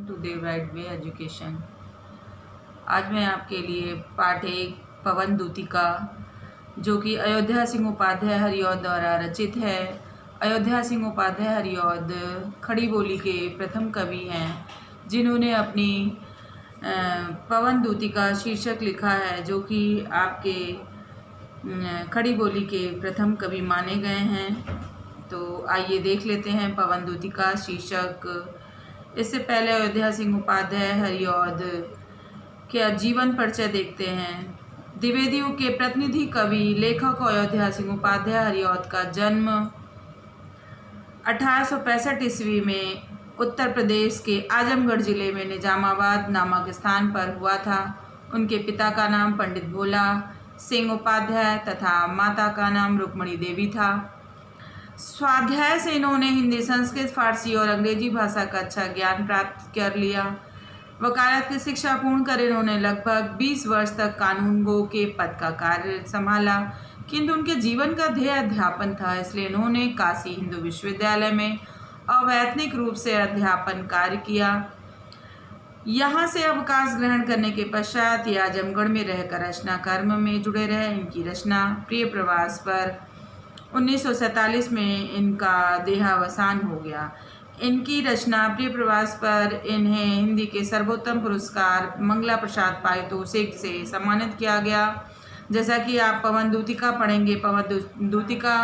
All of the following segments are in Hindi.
To the right way education. आज मैं आपके लिए पाठ एक पवन दूतिका, जो कि अयोध्या सिंह उपाध्याय हरिऔध द्वारा रचित है। अयोध्या सिंह उपाध्याय हरिऔध खड़ी बोली के प्रथम कवि हैं, जिन्होंने अपनी पवन दूतिका शीर्षक लिखा है, जो कि आपके खड़ी बोली के प्रथम कवि माने गए हैं। तो आइए देख लेते हैं पवन दूतिका शीर्षक। इससे पहले अयोध्या सिंह उपाध्याय हरिऔध के जीवन परिचय देखते हैं। द्विवेदियों के प्रतिनिधि कवि लेखक अयोध्या सिंह उपाध्याय हरिऔध का जन्म 1865 ईस्वी में उत्तर प्रदेश के आजमगढ़ जिले में निजामाबाद नामक स्थान पर हुआ था। उनके पिता का नाम पंडित भोला सिंह उपाध्याय तथा माता का नाम रुक्मणी देवी था। स्वाध्याय से इन्होंने हिंदी, संस्कृत, फारसी और अंग्रेजी भाषा का अच्छा ज्ञान प्राप्त कर लिया। वकालत की शिक्षा पूर्ण कर इन्होंने लगभग 20 वर्ष तक कानूनगो के पद का कार्य संभाला, किंतु उनके जीवन का ध्येय अध्यापन था। इसलिए इन्होंने काशी हिंदू विश्वविद्यालय में अवैतनिक रूप से अध्यापन कार्य किया। यहाँ से अवकाश ग्रहण करने के पश्चात ये आजमगढ़ में रहकर रचना कर्म में जुड़े रहे। इनकी रचना प्रिय प्रवास पर 1947 में इनका देहावसान हो गया। इनकी रचना प्रिय प्रवास पर इन्हें हिंदी के सर्वोत्तम पुरस्कार मंगला प्रसाद पारितोषिक से सम्मानित किया गया। जैसा कि आप पवन दूतिका पढ़ेंगे, पवन दूतिका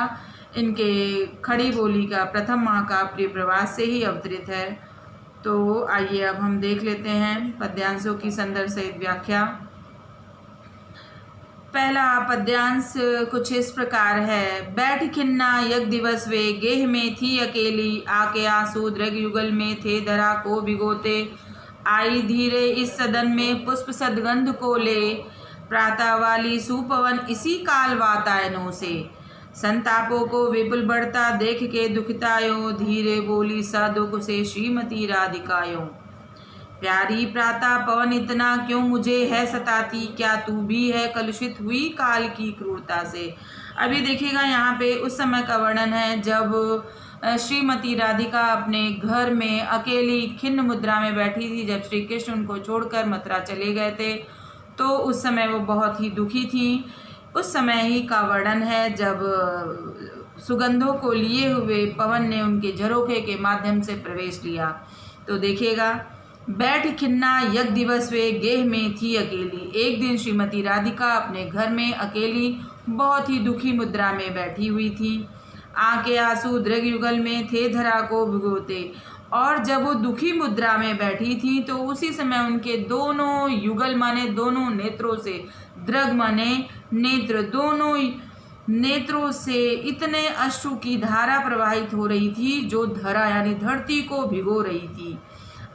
इनके खड़ी बोली का प्रथम महाकाव्य प्रिय प्रवास से ही अवतरित है। तो आइए अब हम देख लेते हैं पद्यांशों की संदर्भ सहित व्याख्या। पहला पद्यांश कुछ इस प्रकार है। बैठ खिन्ना यक दिवस वे, गेह में थी अकेली, आके आंसू दृग युगल में थे धरा को भिगोते। आई धीरे इस सदन में पुष्प सदगंध को ले, प्रातः वाली सुपवन इसी काल वातायनों से। संतापों को विपुल बढ़ता देख के दुखितायो, धीरे बोली सा दुख से श्रीमती राधिकायो। प्यारी प्रातः पवन इतना क्यों मुझे है सताती, क्या तू भी है कलुषित हुई काल की क्रूरता से। अभी देखिएगा यहाँ पे उस समय का वर्णन है जब श्रीमती राधिका अपने घर में अकेली खिन्न मुद्रा में बैठी थी, जब श्री कृष्ण उनको छोड़कर मथुरा चले गए थे। तो उस समय वो बहुत ही दुखी थी। उस समय ही का वर्णन है जब सुगंधों को लिए हुए पवन ने उनके झरोखे के माध्यम से प्रवेश लिया। तो देखिएगा, बैठ खिन्ना यक दिवस वे, गेह में थी अकेली। एक दिन श्रीमती राधिका अपने घर में अकेली बहुत ही दुखी मुद्रा में बैठी हुई थी। आंके आंसू दृग युगल में थे धरा को भिगोते। और जब वो दुखी मुद्रा में बैठी थी तो उसी समय उनके दोनों युगल माने दोनों नेत्रों से, दृग माने नेत्र, दोनों नेत्रों से इतने अश्रु की धारा प्रवाहित हो रही थी जो धरा यानी धरती को भिगो रही थी।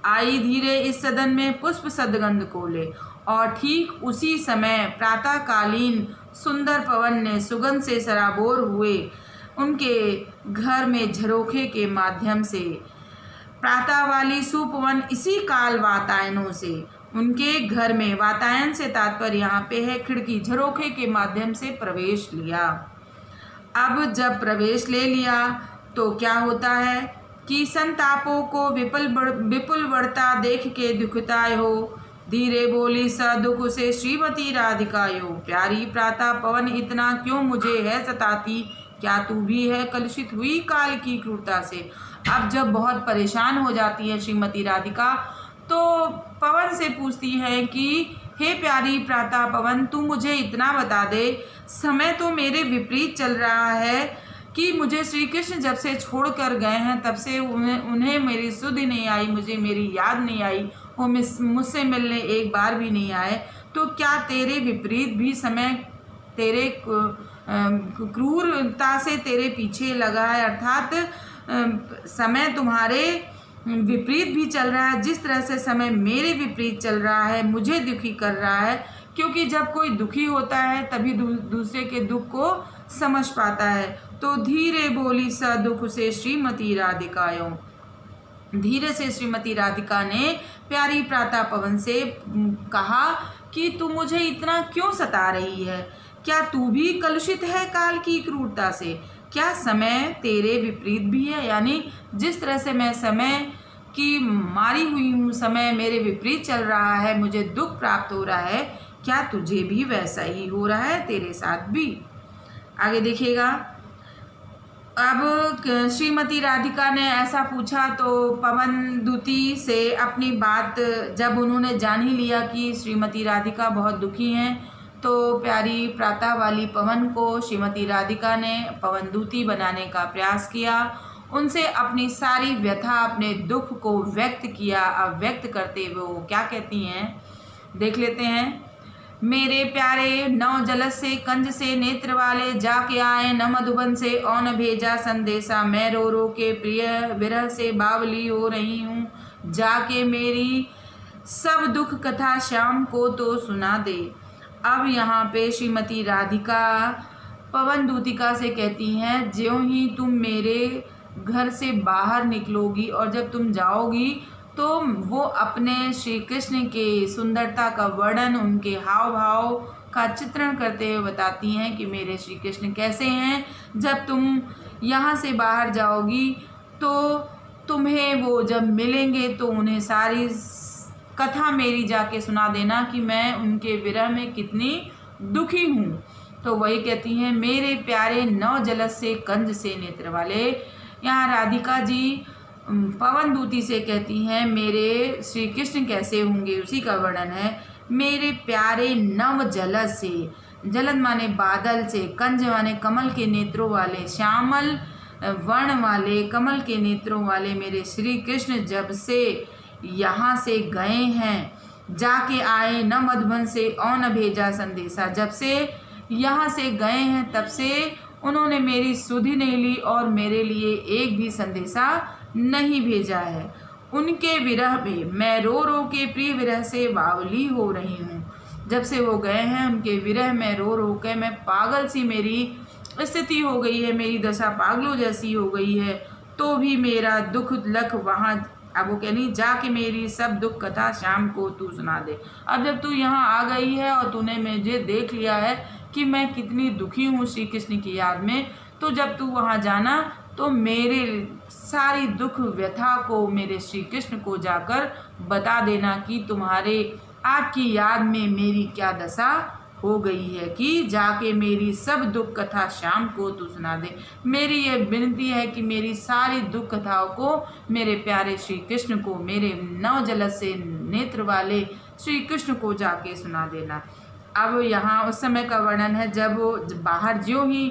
आई धीरे इस सदन में पुष्प सदगंध को ले। और ठीक उसी समय प्रातःकालीन सुंदर पवन ने सुगंध से सराबोर हुए उनके घर में झरोखे के माध्यम से, प्रातः वाली सुपवन इसी काल वातायनों से, उनके घर में, वातायन से तात्पर्य यहाँ पे है खिड़की, झरोखे के माध्यम से प्रवेश लिया। अब जब प्रवेश ले लिया तो क्या होता है कि संतापों को विपुल बढ़ता देख के दुखिताय हो, धीरे बोली स दुख से श्रीमती राधिकायो। प्यारी प्रातः पवन इतना क्यों मुझे है सताती, क्या तू भी है कलुषित हुई काल की क्रूरता से। अब जब बहुत परेशान हो जाती है श्रीमती राधिका तो पवन से पूछती है कि हे प्यारी प्रातः पवन, तू मुझे इतना बता दे, समय तो मेरे विपरीत चल रहा है कि मुझे श्री कृष्ण जब से छोड़ कर गए हैं तब से उन्हें मेरी सुधि नहीं आई, मुझे मेरी याद नहीं आई, वो मुझसे मिलने एक बार भी नहीं आए। तो क्या तेरे विपरीत भी समय तेरे क्रूरता से तेरे पीछे लगा है, अर्थात समय तुम्हारे विपरीत भी चल रहा है। जिस तरह से समय मेरे विपरीत चल रहा है, मुझे दुखी कर रहा है, क्योंकि जब कोई दुखी होता है तभी दूसरे के दुख को समझ पाता है। तो धीरे बोली स दुख से श्रीमती राधिकायो। धीरे से श्रीमती राधिका ने प्यारी प्रातः पवन से कहा कि तू मुझे इतना क्यों सता रही है, क्या तू भी कलुषित है काल की क्रूरता से। क्या समय तेरे विपरीत भी है, यानी जिस तरह से मैं समय कि मारी हुई हूँ, समय मेरे विपरीत चल रहा है, मुझे दुख प्राप्त हो रहा है, क्या तुझे भी वैसा ही हो रहा है, तेरे साथ भी? आगे देखिएगा। अब श्रीमती राधिका ने ऐसा पूछा तो पवन दूती से अपनी बात जब उन्होंने जान ही लिया कि श्रीमती राधिका बहुत दुखी हैं, तो प्यारी प्रातः वाली पवन को श्रीमती राधिका ने पवन दूती बनाने का प्रयास किया। उनसे अपनी सारी व्यथा, अपने दुख को व्यक्त किया। अब व्यक्त करते हुए वो क्या कहती हैं, देख लेते हैं। मेरे प्यारे नव जलस से कंज से नेत्र वाले, जाके आए न मधुबन से और न भेजा संदेशा। मैं रो रो के प्रिय विरह से बावली हो रही हूँ, जाके मेरी सब दुख कथा श्याम को तो सुना दे। अब यहाँ पे श्रीमती राधिका पवन दूतिका से कहती हैं, ज्यों ही तुम मेरे घर से बाहर निकलोगी और जब तुम जाओगी तो वो अपने श्री कृष्ण के सुंदरता का वर्णन, उनके हाव भाव का चित्रण करते हुए बताती हैं कि मेरे श्री कृष्ण कैसे हैं। जब तुम यहाँ से बाहर जाओगी तो तुम्हें वो जब मिलेंगे तो उन्हें सारी कथा मेरी जाके सुना देना कि मैं उनके विरह में कितनी दुखी हूँ। तो वही कहती हैं, मेरे प्यारे नव जलस से कंज से नेत्र वाले। यहाँ राधिका जी पवन दूती से कहती हैं, मेरे श्री कृष्ण कैसे होंगे, उसी का वर्णन है। मेरे प्यारे नव जलस से, जलद माने बादल से, कंज माने कमल के नेत्रों वाले, श्यामल वर्ण वाले, कमल के नेत्रों वाले मेरे श्री कृष्ण जब से यहाँ से गए हैं, जाके आए न मधुबन से और न भेजा संदेशा। जब से यहाँ से गए हैं तब से उन्होंने मेरी सुधि नहीं ली और मेरे लिए एक भी संदेशा नहीं भेजा है। उनके विरह में मैं रो रो के प्रिय विरह से बावली हो रही हूँ। जब से वो गए हैं उनके विरह में रो रो के मैं पागल सी मेरी स्थिति हो गई है, मेरी दशा पागलों जैसी हो गई है। तो भी मेरा दुख लख वहाँ, अब वो कहनी, जाके मेरी सब दुख कथा शाम को तू सुना दे। अब जब तू यहाँ आ गई है और तूने मुझे देख लिया है कि मैं कितनी दुखी हूँ श्री कृष्ण की याद में, तो जब तू वहाँ जाना तो मेरे सारी दुख व्यथा को मेरे श्री कृष्ण को जाकर बता देना कि तुम्हारे आपकी याद में मेरी क्या दशा हो गई है, कि जाके मेरी सब दुख कथा शाम को तू सुना दे। मेरी ये विनती है कि मेरी सारी दुख कथाओं को मेरे प्यारे श्री कृष्ण को, मेरे नव जलस से नेत्र वाले श्री कृष्ण को जाके सुना देना। अब यहाँ उस समय का वर्णन है जब वो बाहर ज्यों ही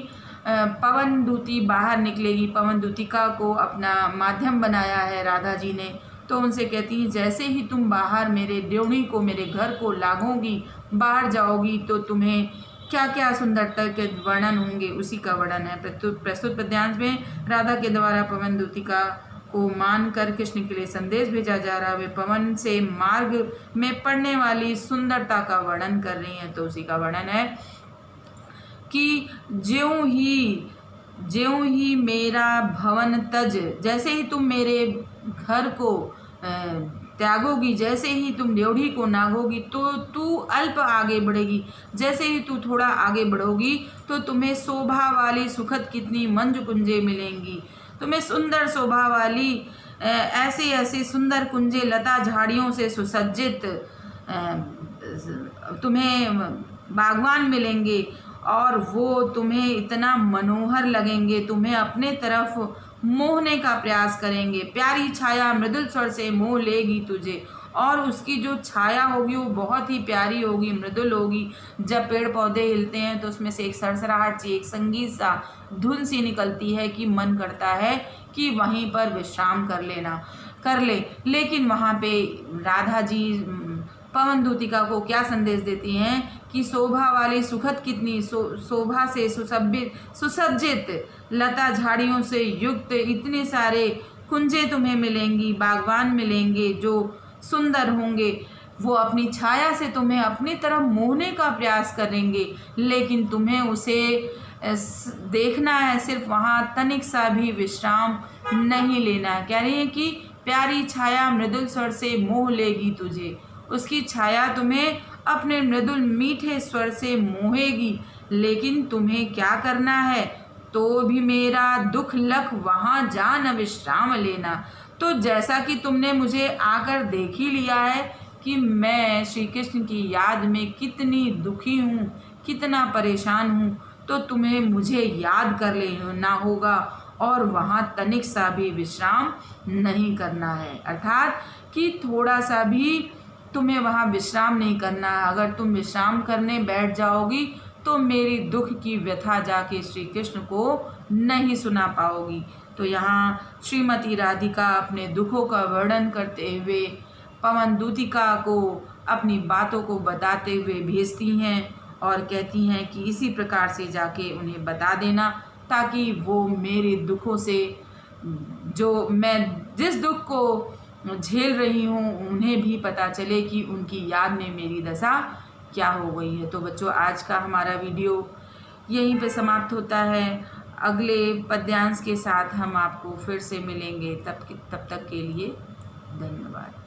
पवन दूती बाहर निकलेगी, पवन दूतिका को अपना माध्यम बनाया है राधा जी ने, तो उनसे कहती है, जैसे ही तुम बाहर मेरे ड्योढ़ी को, मेरे घर को लागोगी, बाहर जाओगी तो तुम्हें क्या क्या सुंदरता के वर्णन होंगे, उसी का वर्णन है। प्रस्तुत पद्यांश में राधा के द्वारा पवन दूतिका को मानकर कृष्ण के लिए संदेश भेजा जा रहा है। वे पवन से मार्ग में पड़ने वाली सुंदरता का वर्णन कर रही हैं। तो उसी का वर्णन है कि ज्यों ही मेरा भवन तज, जैसे ही तुम मेरे घर को त्यागोगी, जैसे ही तुम ड्योढ़ी को नागोगी तो तू अल्प आगे बढ़ेगी, जैसे ही तू थोड़ा आगे बढ़ोगी तो तुम्हें शोभा वाली सुखद कितनी मंज कुंजे मिलेंगी। तुम्हें सुंदर शोभा वाली ऐसे ऐसे सुंदर कुंजे लता झाड़ियों से सुसज्जित तुम्हें बागवान मिलेंगे और वो तुम्हें इतना मनोहर लगेंगे, तुम्हें अपने तरफ मोहने का प्रयास करेंगे। प्यारी छाया मृदुल स्वर से मोह लेगी तुझे, और उसकी जो छाया होगी वो बहुत ही प्यारी होगी, मृदुल होगी। जब पेड़ पौधे हिलते हैं तो उसमें से एक सरसराहट सी, एक संगीत सा धुन सी निकलती है कि मन करता है कि वहीं पर विश्राम कर ले। लेकिन वहाँ पे राधा जी पवन दूतिका को क्या संदेश देती हैं कि शोभा वाली सुखद कितनी शोभा से सुसज्जित लता झाड़ियों से युक्त इतने सारे कुंजे तुम्हें मिलेंगी, बागवान मिलेंगे जो सुंदर होंगे। वो अपनी छाया से तुम्हें अपनी तरफ मोहने का प्रयास करेंगे, लेकिन तुम्हें उसे देखना है, सिर्फ वहाँ तनिक सा भी विश्राम नहीं लेना है। कह रही है कि प्यारी छाया मृदुल स्वर से मोह लेगी तुझे, उसकी छाया तुम्हें अपने मृदुल मीठे स्वर से मोहेगी, लेकिन तुम्हें क्या करना है, तो भी मेरा दुख लख वहाँ जा न विश्राम लेना। तो जैसा कि तुमने मुझे आकर देख ही लिया है कि मैं श्री कृष्ण की याद में कितनी दुखी हूँ, कितना परेशान हूँ, तो तुम्हें मुझे याद कर लेना होगा और वहाँ तनिक सा भी विश्राम नहीं करना है। अर्थात कि थोड़ा सा भी तुम्हें वहाँ विश्राम नहीं करना है। अगर तुम विश्राम करने बैठ जाओगी तो मेरी दुख की व्यथा जाके श्री कृष्ण को नहीं सुना पाओगी। तो यहाँ श्रीमती राधिका अपने दुखों का वर्णन करते हुए पवन दूतिका को अपनी बातों को बताते हुए भेजती हैं और कहती हैं कि इसी प्रकार से जाके उन्हें बता देना, ताकि वो मेरे दुखों से, जो मैं जिस दुख को झेल रही हूँ, उन्हें भी पता चले कि उनकी याद में मेरी दशा क्या हो गई है। तो बच्चों, आज का हमारा वीडियो यहीं पे समाप्त होता है। अगले पद्यांश के साथ हम आपको फिर से मिलेंगे। तब तक के लिए धन्यवाद।